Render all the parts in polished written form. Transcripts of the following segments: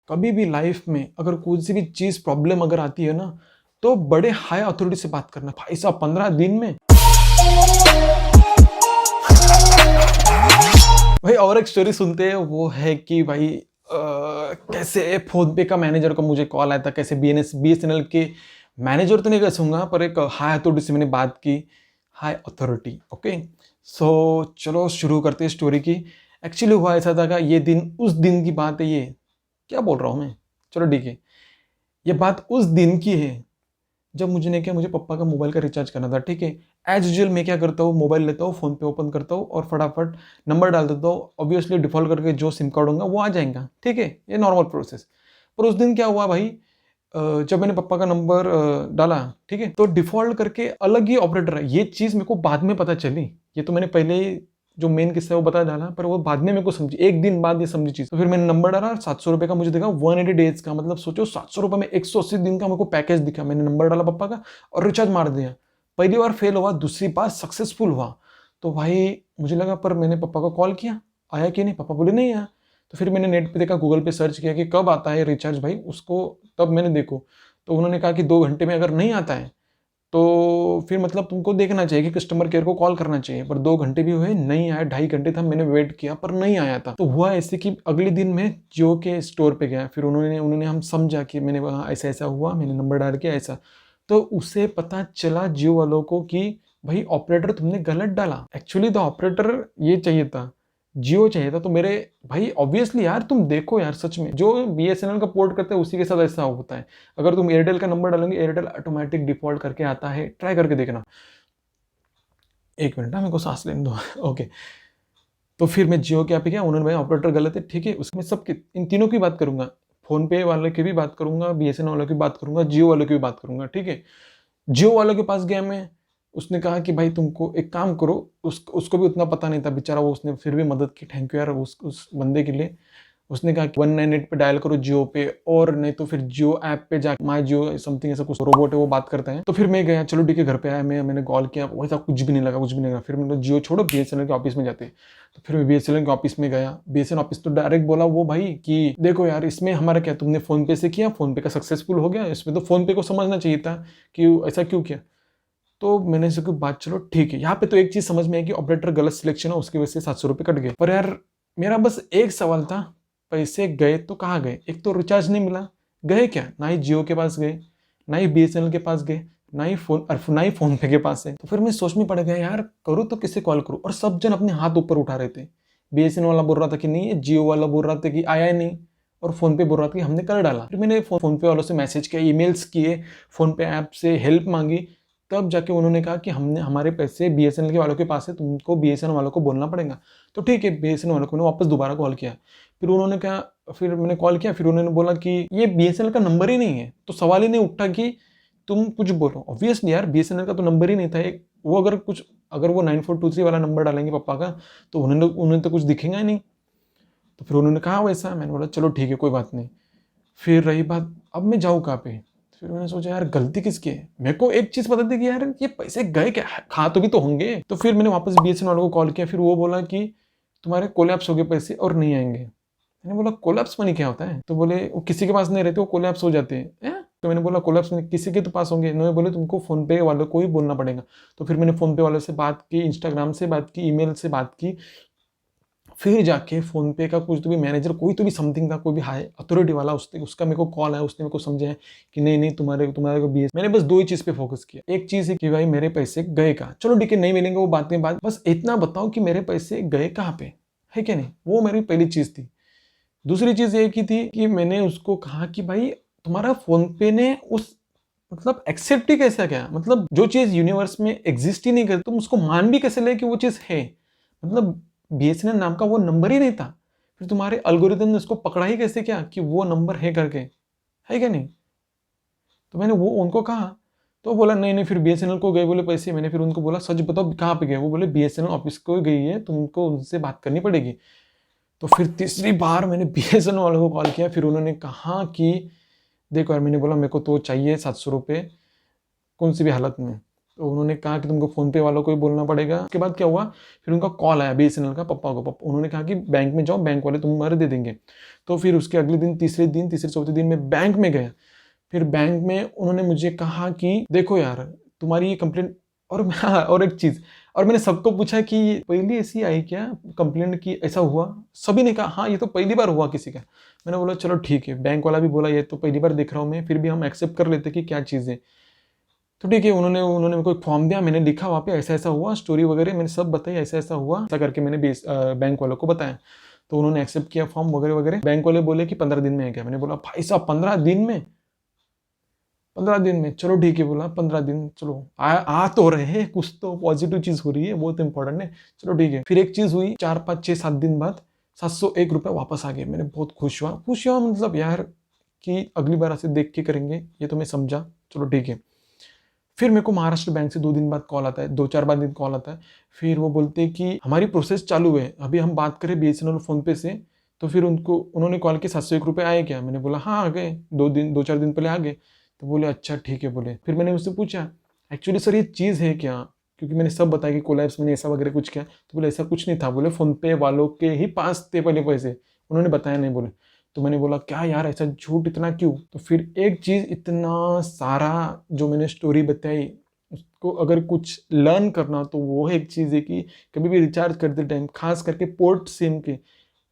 कभी भी लाइफ में अगर कोई सी भी चीज प्रॉब्लम अगर आती है ना, तो बड़े हाई अथॉरिटी से बात करना। भाई साहब 15 दिन में। भाई और एक स्टोरी सुनते हैं, वो है कि भाई कैसे फोन पे का मैनेजर को मुझे कॉल आया था, कैसे BSNL के मैनेजर तो नहीं कह सकूंगा, पर एक हाई अथॉरिटी से मैंने बात की। High authority, okay. सो चलो शुरू करते हैं स्टोरी की। एक्चुअली हुआ ऐसा था कि ये दिन, उस दिन की बात है ये। क्या बोल रहा हूँ मैं, चलो ठीक है। ये बात उस दिन की है जब मुझे पापा का मोबाइल का रिचार्ज करना था, ठीक है। एज यूजुअल मैं क्या करता हूँ, मोबाइल लेता हूँ, फोन पे ओपन करता हूँ और फटाफट नंबर डाल देता हूँ। ऑब्वियसली डिफॉल्ट करके जो सिम कार्ड होगा वो आ जाएगा, ठीक है, ये नॉर्मल प्रोसेस। पर उस दिन क्या हुआ भाई, जब मैंने पापा का नंबर डाला, ठीक है, तो डिफॉल्ट करके अलग ही ऑपरेटर है। ये चीज़ मेरे को बाद में पता चली। ये तो मैंने पहले ही जो मेन किस्सा है वो बता डाला, पर वो बाद में मेरे को समझी, एक दिन बाद ये समझी चीज़। तो फिर मैंने नंबर डाला, 700 रुपये का मुझे दिखा, 180 डेज का। मतलब सोचो 700 रुपये में 180 दिन का मेरे को पैकेज दिखा। मैंने नंबर डाला पापा का और रिचार्ज मार दिया। पहली बार फेल हुआ, दूसरी बार सक्सेसफुल हुआ। तो भाई मुझे लगा, पर मैंने पापा को कॉल किया, आया कि नहीं, पापा बोले नहीं आया। तो फिर मैंने नेट पे देखा, गूगल पे सर्च किया कि कब आता है रिचार्ज भाई उसको, तब मैंने देखो। तो उन्होंने कहा कि 2 घंटे में अगर नहीं आता है तो फिर मतलब तुमको देखना चाहिए कि कस्टमर केयर को कॉल करना चाहिए। पर 2 घंटे भी हुए, नहीं आया। 2.5 घंटे था, मैंने वेट किया पर नहीं आया था। तो हुआ ऐसे कि अगले दिन मैं जियो के स्टोर पे गया। फिर उन्होंने हम समझा कि मैंने वहाँ ऐसा ऐसा हुआ, मैंने नंबर डाल के ऐसा। तो उसे पता चला जियो वालों को कि भाई ऑपरेटर तुमने गलत डाला। एक्चुअली द ऑपरेटर ये चाहिए था, जियो चाहिए था। तो मेरे भाई ऑब्वियसली यार, तुम देखो यार, सच में जो BSNL का पोर्ट करते हैं उसी के साथ ऐसा होता है। अगर तुम एयरटेल का नंबर डालोगे, एयरटेल ऑटोमेटिक डिफॉल्ट करके आता है, ट्राई करके देखना। एक मिनट ना, मेरे को सांस लेने दो। ओके। तो फिर मैं जियो के यहाँ पे गया, उन्होंने भाई ऑपरेटर गलत है, ठीक है। उसमें सबके, इन तीनों की बात करूंगा, फोन पे वाले की भी बात करूंगा, BSNL वालों की बात करूंगा, जियो वालों की भी बात करूंगा, ठीक है। जियो वालों के पास गया मैं। उसने कहा कि भाई तुमको एक काम करो, उसको भी उतना पता नहीं था बेचारा, वो उसने फिर भी मदद की, थैंक यू यार उस बंदे के लिए। उसने कहा कि 198 पे डायल करो जियो पे, और नहीं तो फिर जियो ऐप पे जाके माई जियो समथिंग ऐसा कुछ रोबोट है वो बात करते हैं। तो फिर मैं गया, चलो ठीक है, घर पे आया, मैंने कॉल किया, वैसा कुछ भी नहीं लगा, कुछ भी नहीं लगा। फिर मैंने जियो छोड़ो, BSNL के ऑफिस में जाते। तो फिर मैं BSNL के ऑफिस में गया। BSNL ऑफिस तो डायरेक्ट बोला वो भाई कि देखो यार, इसमें हमारा क्या, तुमने फोन पे से किया, फोन पे का सक्सेसफुल हो गया, इसमें तो फोन पे को समझना चाहिए था कि ऐसा क्यों किया। तो मैंने से कोई बात, चलो ठीक है। यहाँ पे तो एक चीज समझ में आई कि ऑपरेटर गलत सिलेक्शन है, उसकी वजह से 700 रुपये कट गए। पर यार मेरा बस एक सवाल था, पैसे गए तो कहाँ गए? एक तो रिचार्ज नहीं मिला, गए क्या? ना ही जियो के पास गए, ना ही BSNL के पास गए, ना ही फोन पे के पास है। तो फिर मैं सोच में पड़ गया, यार करूँ तो किससे कॉल करूँ? और सब जन अपने हाथ ऊपर उठा रहे थे। BSNL वाला बोल रहा था कि नहीं, जियो वाला बोल रहा था कि आया ही नहीं, और फोन पे बोल रहा था कि हमने कर डाला। फिर मैंने फोन पे वालों से मैसेज किया, ईमेल्स किए, फोन पे ऐप से हेल्प मांगी। तब जाके उन्होंने कहा कि हमने, हमारे पैसे BSNL के वालों के पास है, तुमको BSNL वालों को बोलना पड़ेगा। तो ठीक है, BSNL वालों को वापस दोबारा कॉल किया। फिर उन्होंने कहा, फिर मैंने कॉल किया, फिर उन्होंने बोला कि ये BSNL का नंबर ही नहीं है। तो सवाल ही नहीं उठा कि तुम कुछ बोलो। ऑब्वियसली यार, BSNL का तो नंबर ही नहीं था एक। वो अगर वो 9423 वाला नंबर डालेंगे पापा का, तो उन्हें तो कुछ दिखेगा ही नहीं। तो फिर उन्होंने कहा वैसा, मैंने बोला चलो ठीक है, कोई बात नहीं। फिर रही बात, अब मैं जाऊँ कहाँ पे? फिर मैंने सोचा यार गलती किसकी है? मेरे को एक चीज पता थी कि यार ये पैसे गए क्या, खा तो भी तो होंगे। तो फिर मैंने वापस BSNL वालों को कॉल किया। फिर वो बोला कि तुम्हारे कोलैप्स हो गए पैसे और नहीं आएंगे। मैंने बोला कोलैप्स मनी क्या होता है? तो बोले वो किसी के पास नहीं रहते, वो कोलैप्स हो जाते हैं। तो मैंने बोला कोलैप्स मनी किसी के तो पास होंगे। इन्होंने बोले तुमको फोन पे वालों को ही बोलना पड़ेगा। तो फिर मैंने फोन पे वालों से बात की, इंस्टाग्राम से बात की, ईमेल से बात की। फिर जाके फोन पे का कुछ तो भी मैनेजर, कोई तो भी समथिंग था, कोई भी हाई अथॉरिटी वाला, उसका मेरे को कॉल आया। उसने मेरे को समझाया कि नहीं नहीं, तुम्हारे को BS। मैंने बस दो ही चीज पे फोकस किया। एक चीज है कि भाई मेरे पैसे गए कहाँ, चलो ठीक है नहीं मिलेंगे वो बात में बात, बस इतना बताओ कि मेरे पैसे गए कहाँ पे, है क्या नहीं? वो मेरी पहली चीज थी। दूसरी चीज ये की थी कि मैंने उसको कहा कि भाई तुम्हारा फोन पे ने उस, मतलब एक्सेप्ट ही कैसे क्या, मतलब जो चीज यूनिवर्स में एग्जिस्ट ही नहीं करती, तुम उसको मान भी कैसे ले कि वो चीज है? मतलब BSNL नाम का वो नंबर ही नहीं था, फिर तुम्हारे अल्गोरिदम ने उसको पकड़ा ही कैसे क्या कि वो नंबर है करके, है क्या नहीं? तो मैंने वो उनको कहा, तो बोला नहीं नहीं, फिर BSNL को गए बोले पैसे। मैंने फिर उनको बोला सच बताओ कहाँ पे गए? वो बोले BSNL ऑफिस को गई है, तुमको उनसे बात करनी पड़ेगी। तो फिर तीसरी बार मैंने BSNL वालों को कॉल किया। फिर उन्होंने कहा कि देखो यार, मैंने बोला मेरे को तो चाहिए 700 रुपये कौन सी भी हालत में। तो उन्होंने कहा कि तुमको फ़ोन पे वालों को ही बोलना पड़ेगा। उसके बाद क्या हुआ, फिर उनका कॉल आया बीएसएनएल का पापा को। उन्होंने कहा कि बैंक में जाओ, बैंक वाले तुम्हारे दे देंगे। तो फिर उसके अगले दिन, तीसरे चौथे दिन मैं बैंक में गया। फिर बैंक में उन्होंने मुझे कहा कि देखो यार, तुम्हारी ये कंप्लेंट, और हाँ, और एक चीज़, और मैंने सबको पूछा कि पहले ऐसी आई क्या कंप्लेंट की, ऐसा हुआ? सभी ने कहा हाँ, ये तो पहली बार हुआ किसी का। मैंने बोला चलो ठीक है, बैंक वाला भी बोला ये तो पहली बार देख रहा हूँ मैं, फिर भी हम एक्सेप्ट कर लेते कि क्या चीज़ है। तो ठीक है, उन्होंने उन्होंने मेरे को एक फॉर्म दिया, मैंने लिखा वहाँ पे ऐसा ऐसा हुआ, स्टोरी वगैरह मैंने सब बताई, ऐसा ऐसा हुआ, ऐसा करके मैंने बैंक वालों को बताया। तो उन्होंने एक्सेप्ट किया फॉर्म वगैरह वगैरह। बैंक वाले बोले कि 15 दिन में है क्या? मैंने बोला भाई साहब 15 दिन में? 15 दिन में चलो ठीक है, बोला 15 दिन, चलो आ तो रहे हैं, कुछ तो पॉजिटिव चीज हो रही है, बहुत इंपॉर्टेंट है, चलो ठीक है। फिर एक चीज हुई, 4 5 6 7 दिन बाद 701 रुपये वापस आ गए। मैंने बहुत खुश हुआ मतलब यार कि अगली बार ऐसे देख के करेंगे, ये तो मैं समझा, चलो ठीक है। फिर मेरे को महाराष्ट्र बैंक से 2 दिन बाद कॉल आता है, 2-4 बाद दिन कॉल आता है। फिर वो बोलते हैं कि हमारी प्रोसेस चालू है, अभी हम बात करें बीएसएनएल फोन पे से। तो फिर उन्होंने कॉल किया 701 रुपये आए क्या? मैंने बोला हाँ आ गए, 2-4 दिन पहले आ गए। तो बोले अच्छा ठीक है बोले। फिर मैंने उससे पूछा एक्चुअली सर ये चीज़ है क्या, क्योंकि मैंने सब बताया कि कोलैप्स मैंने ऐसा वगैरह कुछ किया। तो बोले ऐसा कुछ नहीं था, बोले फ़ोन पे वालों के ही पास थे पहले पैसे, उन्होंने बताया नहीं बोले। तो मैंने बोला क्या यार ऐसा झूठ इतना क्यों? तो फिर एक चीज़, इतना सारा जो मैंने स्टोरी बताई, उसको अगर कुछ लर्न करना तो वो एक चीज़ है कि कभी भी रिचार्ज करते टाइम, खास करके पोर्ट सिम के,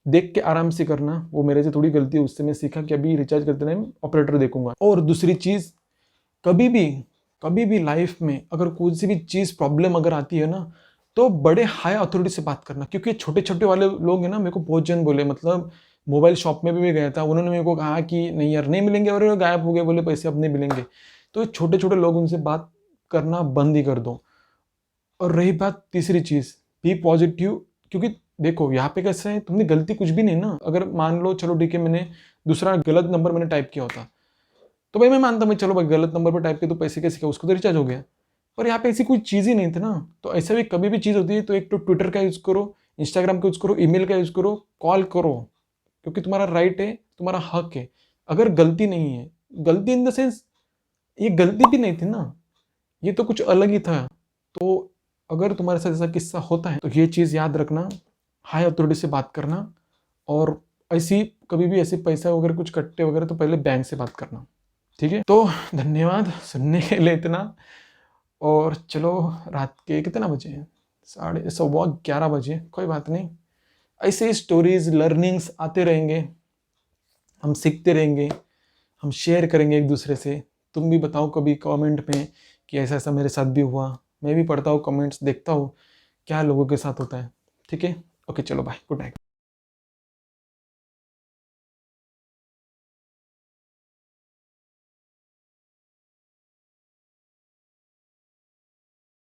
देख के आराम से करना। वो मेरे से थोड़ी गलती है, उससे मैं सीखा कि अभी रिचार्ज करते टाइम ऑपरेटर देखूंगा। और दूसरी चीज़, कभी भी लाइफ में अगर कोई सी भी चीज़ प्रॉब्लम अगर आती है ना, तो बड़े हाई अथॉरिटी से बात करना। क्योंकि छोटे छोटे वाले लोग हैं ना, मेरे को बहुत जन बोले, मतलब मोबाइल शॉप में भी मैं गया था, उन्होंने मेरे को कहा कि नहीं यार नहीं मिलेंगे, और गायब हो गए, बोले पैसे अब नहीं मिलेंगे। तो छोटे छोटे लोग, उनसे बात करना बंद ही कर दो। और रही बात तीसरी चीज़, बी पॉजिटिव। क्योंकि देखो यहाँ पे कैसा है, तुमने गलती कुछ भी नहीं ना। अगर मान लो चलो ठीक है, मैंने दूसरा गलत नंबर मैंने टाइप किया होता, तो भाई मैं मानता मैं चलो भाई गलत नंबर पर टाइप किया तो पैसे कैसे क्या, उसको तो रिचार्ज हो गया। पर यहाँ पे ऐसी कोई चीज़ ही नहीं थी ना। तो ऐसा भी कभी भी चीज़ होती है तो एक तो ट्विटर का यूज़ करो, इंस्टाग्राम का यूज़ करो, ईमेल का यूज़ करो, कॉल करो, क्योंकि तुम्हारा राइट है, तुम्हारा हक है। अगर गलती नहीं है, गलती इन द सेंस ये गलती भी नहीं थी ना, ये तो कुछ अलग ही था। तो अगर तुम्हारे साथ ऐसा किस्सा होता है तो ये चीज़ याद रखना, हाई अथॉरिटी से बात करना। और ऐसी कभी भी ऐसे पैसा वगैरह कुछ कट्टे वगैरह तो पहले बैंक से बात करना, ठीक है। तो धन्यवाद सुनने के लिए इतना। और चलो रात के कितना बजे हैं, 11:15 बजे, कोई बात नहीं। ऐसे ही स्टोरीज लर्निंग्स आते रहेंगे, हम सीखते रहेंगे, हम शेयर करेंगे एक दूसरे से। तुम भी बताओ कभी कमेंट में कि ऐसा ऐसा मेरे साथ भी हुआ। मैं भी पढ़ता हूँ कमेंट्स, देखता हूँ क्या लोगों के साथ होता है, ठीक है। ओके चलो बाय, गुड नाइट।